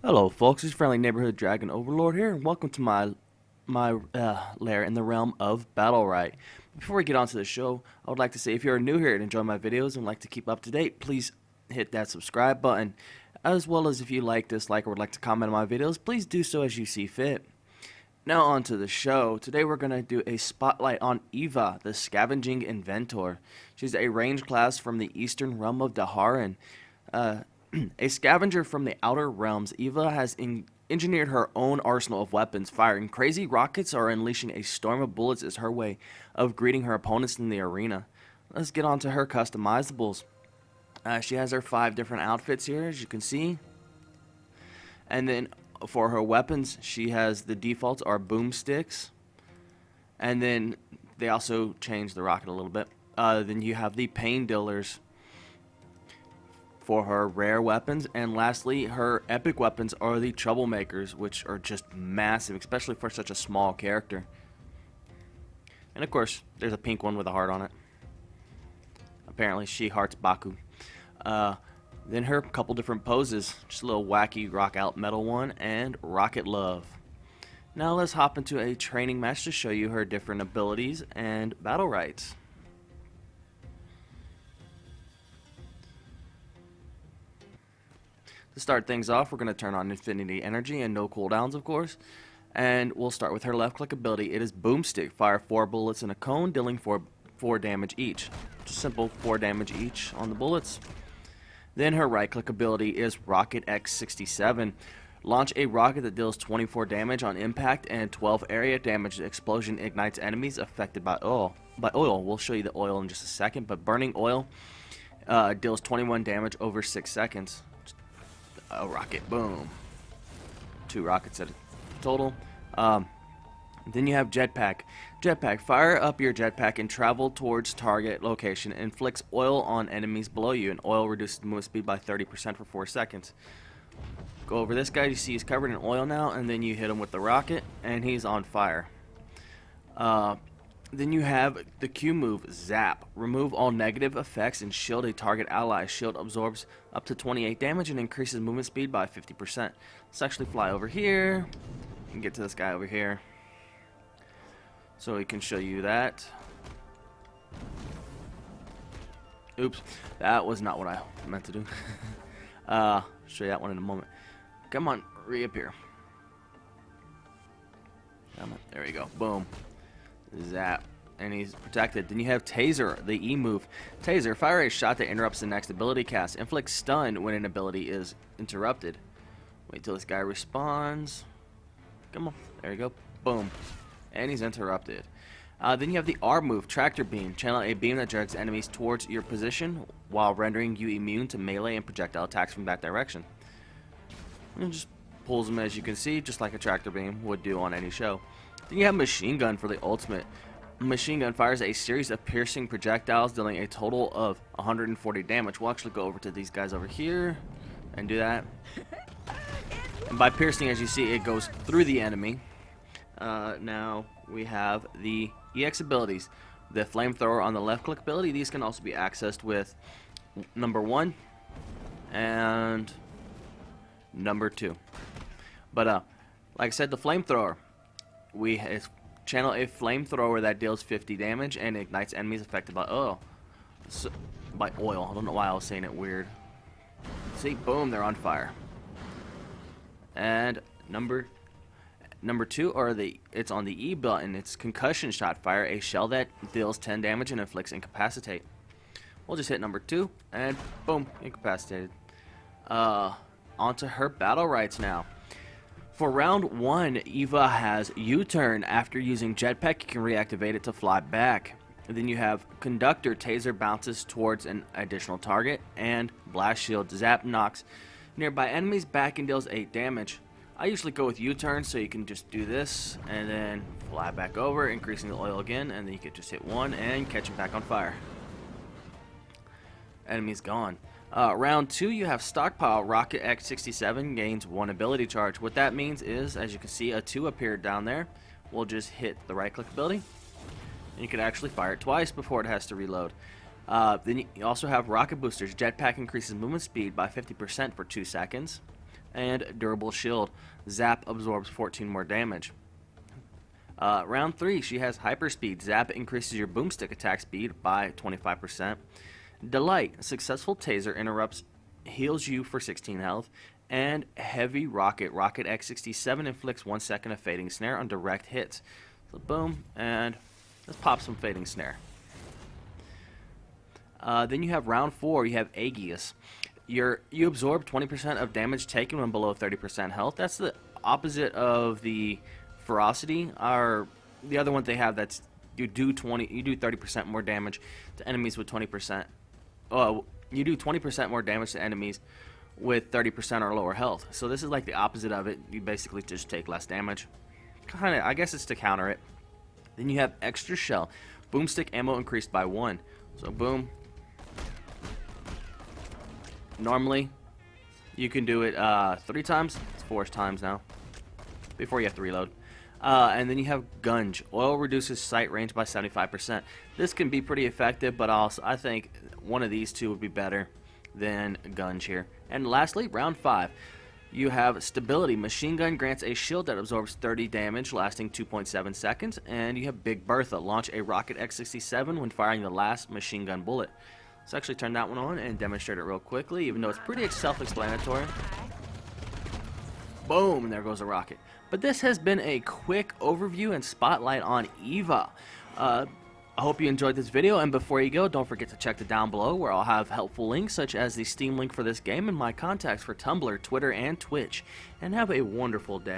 Hello, folks. It's friendly neighborhood dragon overlord here, and welcome to my lair in the realm of Battlerite. Before we get on to the show, I would like to say if you're new here and enjoy my videos and like to keep up to date, please hit that subscribe button. As well as if you like, dislike, or would like to comment on my videos, please do so as you see fit. Now on to the show. Today we're going to do a spotlight on Eva, the Scavenging Inventor. She's a range class from the eastern realm of Daharan. Uh, a scavenger from the outer realms, Eva has engineered her own arsenal of weapons, firing crazy rockets or unleashing a storm of bullets as her way of greeting her opponents in the arena. Let's get on to her customizables. She has her 5 different outfits here, as you can see. And then for her weapons, she has the defaults are boomsticks. And then they also changed the rocket a little bit. Then you have the pain dealers for her rare weapons, and lastly her epic weapons are the troublemakers, which are just massive, especially for such a small character. And of course there's a pink one with a heart on it. Apparently she hearts Baku. Then her couple different poses, just a little wacky rock out metal one and rocket love. Now let's hop into a training match to show you her different abilities and battle rights. To start things off, we're going to turn on Infinity Energy and no cooldowns, of course. And we'll start with her left click ability. It is Boomstick. Fire 4 bullets in a cone, dealing 4 damage each. Just simple 4 damage each on the bullets. Then her right click ability is Rocket X67. Launch a rocket that deals 24 damage on impact and 12 area damage. The explosion ignites enemies affected by oil. We'll show you the oil in just a second, but burning oil deals 21 damage over 6 seconds. A rocket, boom. 2 rockets at a total. Then you have jetpack. Jetpack, fire up your jetpack and travel towards target location. Inflicts oil on enemies below you, and oil reduces movement speed by 30% for 4 seconds. Go over this guy, you see he's covered in oil now, and then you hit him with the rocket, and he's on fire. Then you have the Q move, Zap. Remove all negative effects and shield a target ally. Shield absorbs up to 28 damage and increases movement speed by 50%. Let's actually fly over here and get to this guy over here so we can show you that. Oops, that was not what I meant to do. Show you that one in a moment. Come on, reappear. Come on, there we go, boom. Zap, and he's protected. Then you have Taser, the E move. Taser, fire a shot that interrupts the next ability cast. Inflicts stun when an ability is interrupted. Wait till this guy responds. Come on, there you go, boom, and he's interrupted. Then you have the R move, Tractor Beam. Channel a beam that drags enemies towards your position while rendering you immune to melee and projectile attacks from that direction. And just pulls them, as you can see, just like a tractor beam would do on any show. Then you have Machine Gun for the ultimate. Machine Gun fires a series of piercing projectiles, dealing a total of 140 damage. We'll actually go over to these guys over here and do that. And by piercing, as you see, it goes through the enemy. Now we have the EX abilities. The Flamethrower on the left click ability. These can also be accessed with number 1 and number 2. But like I said, the Flamethrower. We channel a flamethrower that deals 50 damage and ignites enemies affected by oil. I don't know why I was saying it weird. See, boom, they're on fire. And number 2 it's on the E button. It's concussion shot. Fire a shell that deals 10 damage and inflicts incapacitate. We'll just hit number 2 and boom, incapacitated. Onto her battle rights now. For round 1, Eva has U-turn. After using jetpack, you can reactivate it to fly back. And then you have Conductor. Taser bounces towards an additional target. And Blast Shield. Zap knocks nearby enemies back and deals 8 damage. I usually go with U-turn, so you can just do this and then fly back over, increasing the oil again, and then you can just hit 1 and catch him back on fire. Enemy's gone. Round 2, you have Stockpile. Rocket X67 gains 1 ability charge. What that means is, as you can see, a 2 appeared down there. We'll just hit the right click ability, and you can actually fire it twice before it has to reload. Then you also have Rocket Boosters. Jetpack increases movement speed by 50% for 2 seconds. And durable shield. Zap absorbs 14 more damage. Round 3, she has hyperspeed. Zap increases your boomstick attack speed by 25%. Delight, successful taser interrupts, heals you for 16 health. And heavy rocket. Rocket X67 inflicts 1 second of fading snare on direct hits. So boom, and let's pop some fading snare. Then you have round 4, you have Aegis. You absorb 20% of damage taken when below 30% health. That's the opposite of the Ferocity. The other one they have, that's you do 30% more damage to enemies with 20%. You do 20% more damage to enemies with 30% or lower health. So this is like the opposite of it. You basically just take less damage. Kinda, I guess it's to counter it. Then you have extra shell. Boomstick ammo increased by 1. So boom. Normally, you can do it 3 times. It's 4 times now. Before you have to reload. And then you have Gunge. Oil reduces sight range by 75%. This can be pretty effective, but also I think one of these two would be better than Gunge here. And lastly, round 5. You have Stability. Machine Gun grants a shield that absorbs 30 damage, lasting 2.7 seconds. And you have Big Bertha. Launch a Rocket X67 when firing the last machine gun bullet. Let's actually turn that one on and demonstrate it real quickly, even though it's pretty self-explanatory. Boom, and there goes a rocket. But this has been a quick overview and spotlight on Eva. I hope you enjoyed this video, and before you go, don't forget to check the down below where I'll have helpful links such as the Steam link for this game and my contacts for Tumblr, Twitter, and Twitch. And have a wonderful day.